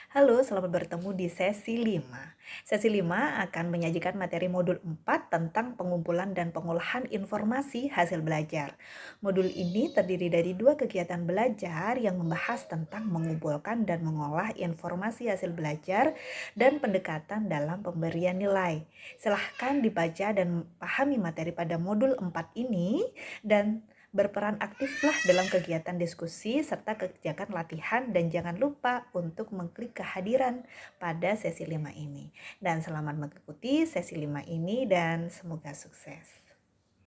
Halo, selamat bertemu di sesi 5. Sesi 5 akan menyajikan materi modul 4 tentang pengumpulan dan pengolahan informasi hasil belajar. Modul ini terdiri dari dua kegiatan belajar yang membahas tentang mengumpulkan dan mengolah informasi hasil belajar dan pendekatan dalam pemberian nilai. Silahkan dibaca dan pahami materi pada modul 4 ini dan berperan aktiflah dalam kegiatan diskusi serta kerjakan latihan dan jangan lupa untuk mengklik kehadiran pada sesi 5 ini. Dan selamat mengikuti sesi 5 ini dan semoga sukses.